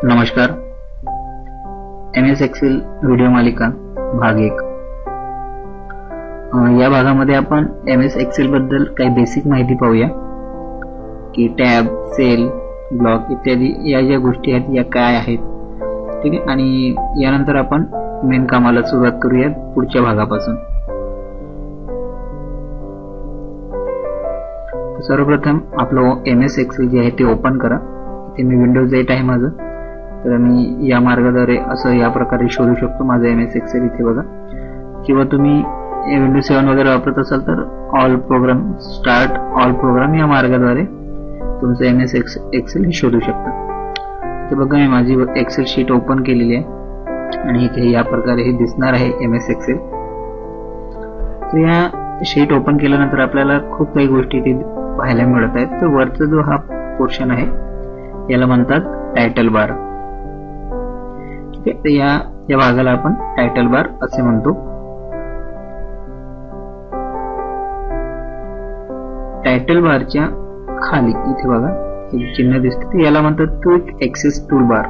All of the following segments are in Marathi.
नमस्कार. MS एक्सेल व्हिडिओ मालिका भाग 1. या भागामध्ये आपण MS एक्सेल बद्दल काही बेसिक माहिती पाहूया की टॅब, सेल, ब्लॉक इत्यादी या ज्या गोष्टी आहेत या काय आहेत. ठीक आहे, आणि यानंतर आपण मेन कामाला सुरुवात करूया पुढच्या भागापासून. सर्वप्रथम आपलं MS एक्सेल जे आहे ते ओपन करा. इथे मी विंडोज 8 आहे माझं, तर मी या मार्गाद्वारे असं या प्रकारे शोधू शकतो माझं MS एक्सेल. इथे बघा, किंवा तुम्ही विंडोज 7 वगैरे वापरत असाल तर all programme, start all programme या मार्गाद्वारे तुमचं MS एक्सेल हे शोधू शकता. इथे बघा, मी माझी एक्सेल शीट ओपन केलेली आहे आणि इथे या प्रकारे हे दिसणार आहे MS एक्सेल. तर या शीट ओपन केल्यानंतर आपल्याला खूप काही गोष्टी इथे पाहायला मिळत आहेत. तर वरचा जो हा पोर्शन आहे याला म्हणतात टायटल बार. ठीक आहे, तर या भागाला आपण टायटल बार असे म्हणतो. टायटल बारच्या खाली इथे बघा एक चिन्ह दिसते, तर याला म्हणतात क्विक ऍक्सेस टूल बार.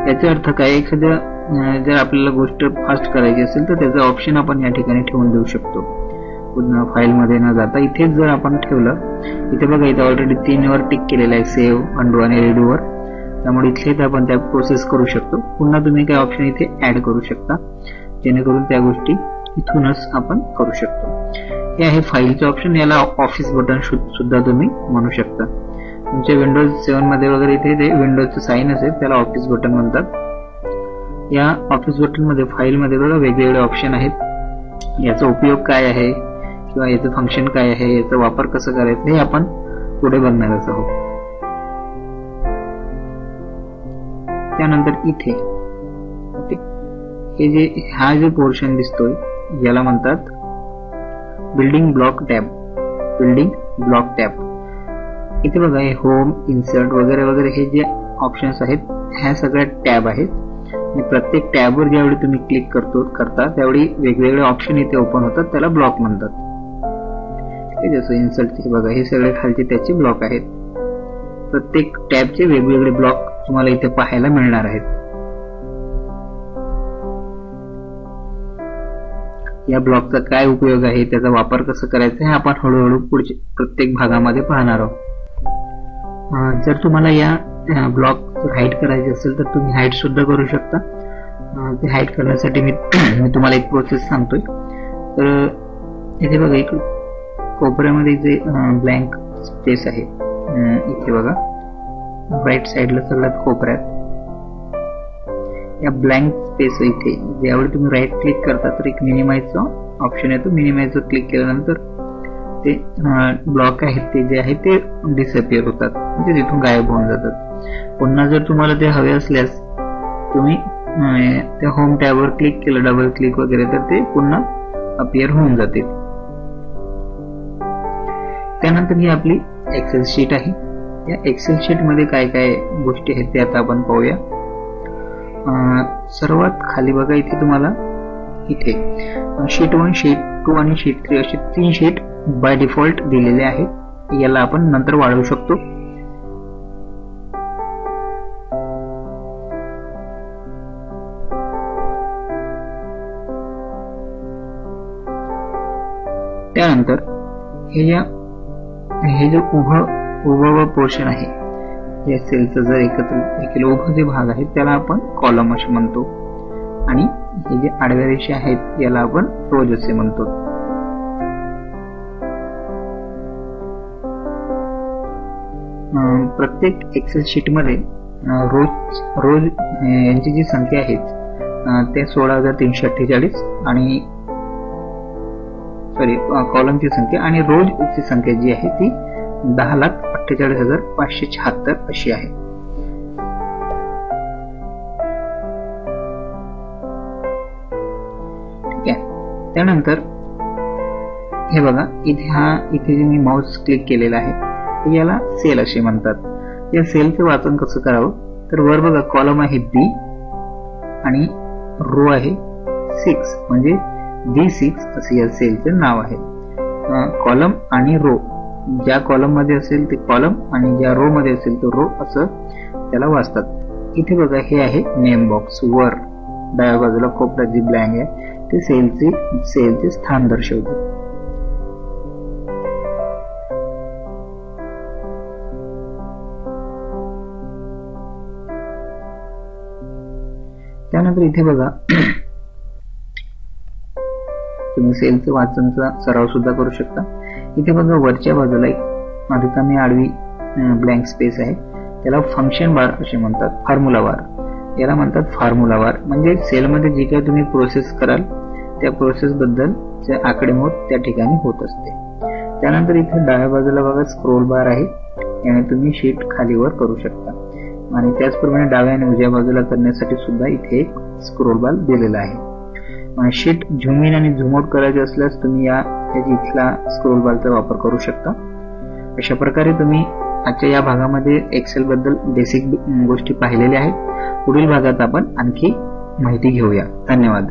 याचा अर्थ काय, एखाद्या जर आपल्याला गोष्ट फास्ट करायची असेल तर त्याचा ऑप्शन आपण या ठिकाणी ठेवून देऊ शकतो. पुन्हा फाईल मध्ये न जाता इथेच जर आपण ठेवलं, इथे बघा इथे ऑलरेडी 3 वर टिक केलेलं आहे, सेव्ह, अंडू आणि रेडू वर. त्यामुळे इथेच आपण त्या प्रोसेस करू शकतो. पुन्हा तुम्ही काही ऑप्शन इथे ऍड करू शकता, जेणेकरून त्या गोष्टी इथूनच आपण करू शकतो. हे आहे फाईलचं ऑप्शन. याला ऑफिस बटन सुद्धा तुम्ही म्हणू शकता. तुमच्या विंडोज 7 मध्ये वगैरे इथे ते विंडोजचं साइन असेल त्याला ऑफिस बटन म्हणतात. या ऑफिस बटन मध्ये फाईल मध्ये बघा वेगवेगळे ऑप्शन आहेत. याचा उपयोग काय आहे किंवा याचं फंक्शन काय आहे, याचा वापर कसं करायचं हे आपण पुढे बघणारच आहोत. त्यानंतर इथे हे जे हा जो पोर्शन दिसतोय याला म्हणतात building block tab. Building block tab. इथे बघा हे होम, इन्सर्ट वगैरे वगैरे हे जे ऑप्शन्स आहेत ह्या सगळ्या टॅब आहेत. आणि प्रत्येक टॅबवर ज्यावेळी तुम्ही क्लिक करता त्यावेळी वेगवेगळे ऑप्शन इथे ओपन होतात, त्याला ब्लॉक म्हणतात. जसं इन्सर्ट बघा, हे सगळे खालचे त्याचे ब्लॉक आहेत. प्रत्येक टॅबचे वेगवेगळे ब्लॉक तुम्हाला इथे पाहायला मिळणार आहेत. या ब्लॉकचा काय उपयोग आहे, त्याचा वापर कसं करायचा हे आपण हळूहळू पुढच्या प्रत्येक भागामध्ये पाहणार आहोत. जर तुम्हाला या ब्लॉक हाईड करायचे असेल तर तुम्ही हाईड सुद्धा करू शकता. ते हाईड करण्यासाठी मी तुम्हाला एक प्रोसेस सांगतोय. तर इथे बघा एक कोपऱ्यामध्ये जे ब्लँक स्पेस आहे, इथे बघा राईट साइडला सगळ्यात कोपऱ्यात या ब्लँक स्पेस इथे ज्यावेळी तुम्ही राईट क्लिक करता तर एक मिनिमाइजचा ऑप्शन येतो. मिनिमाइजवर क्लिक केल्यानंतर ते ब्लॉक आहेत ते जे आहे ते डिसअपिअर होतात, म्हणजे तिथून गायब होऊन जातात. पुन्हा जर तुम्हाला ते हवे असल्यास तुम्ही त्या होम टॅबवर क्लिक केलं, डबल क्लिक वगैरे, तर ते पुन्हा अपिअर होऊन जातील. त्यानंतर ही आपली एक्सेल शीट आहे. या एक्सेल शीट मध्ये काय काय गोष्टी आहेत ते आता आपण पाहूया. सर्वात खाली बघा इथे तुम्हाला इथे शीट 1, शीट 2 आणि शीट 3 असे 3 शीट बाय डिफॉल्ट दिलेले आहेत. याला आपण नंतर वाढवू शकतो. त्यानंतर हे जो उभं पोर्शन आहे या सेलचं जर एकत्र केलं उभं जे भाग आहे त्याला आपण कॉलम असे म्हणतो, आणि हे जे आडव्या रेषा आहेत याला आपण रोज असे म्हणतो. प्रत्येक एक्सेल शीट मध्ये रोज यांची जी संख्या आहे ते 16,348 आणि कॉलमची संख्या, आणि रोजची संख्या जी आहे ती 10,48,576 अशी आहे. ठीक आहे. त्यानंतर हे बघा इथे जे मी माऊस क्लिक केलेला आहे याला सेल असे म्हणतात. या सेलचे वाचन कसं करावं, तर वर बघा कॉलम आहे B आणि रो आहे 6, म्हणजे B6 असे या सेलचे नाव आहे. कॉलम आणि रो ज्या कॉलम मध्ये असेल ते कॉलम आणि ज्या रो मध्ये असेल तो रो असं त्याला वाचतात. इथे बघा हे आहे नेम बॉक्स. वर डाव्या बाजूला कोपऱ्यात जी ब्लँक आहे ते सेलचे स्थान दर्शवते. त्यानंतर इथे बघा तुम्ही सेलचं वाचनचा सराव सुद्धा करू शकता. इथे बघा वरच्या बाजूला एक रिकामी आडवी ब्लँक स्पेस आहे, त्याला फंक्शन बार असे म्हणतात. फॉर्म्युला बार याला म्हणतात. फॉर्म्युला बार म्हणजे सेलमध्ये जी काही तुम्ही प्रोसेस कराल त्या प्रोसेस बद्दलचे आकडेमोड त्या ठिकाणी होत असते. त्यानंतर इथे डाव्या बाजूला बघा स्क्रोल बार आहे, याने तुम्ही शीट खाली वर करू शकता. आणि त्याचप्रमाणे डाव्या आणि उजव्या बाजूला करण्यासाठी सुद्धा इथे एक स्क्रोल बार दिलेला आहे. शीट झूम इन आणि झूम आउट करायचे असल्यास तुम्ही इथला स्क्रोल बारचा वापर करू शकता. अशा प्रकारे तुम्ही आजच्या या भागामध्ये एक्सेल बद्दल बेसिक गोष्टी पाहिलेल्या आहेत. पुढील भागात आपण आणखी माहिती घेऊया. धन्यवाद.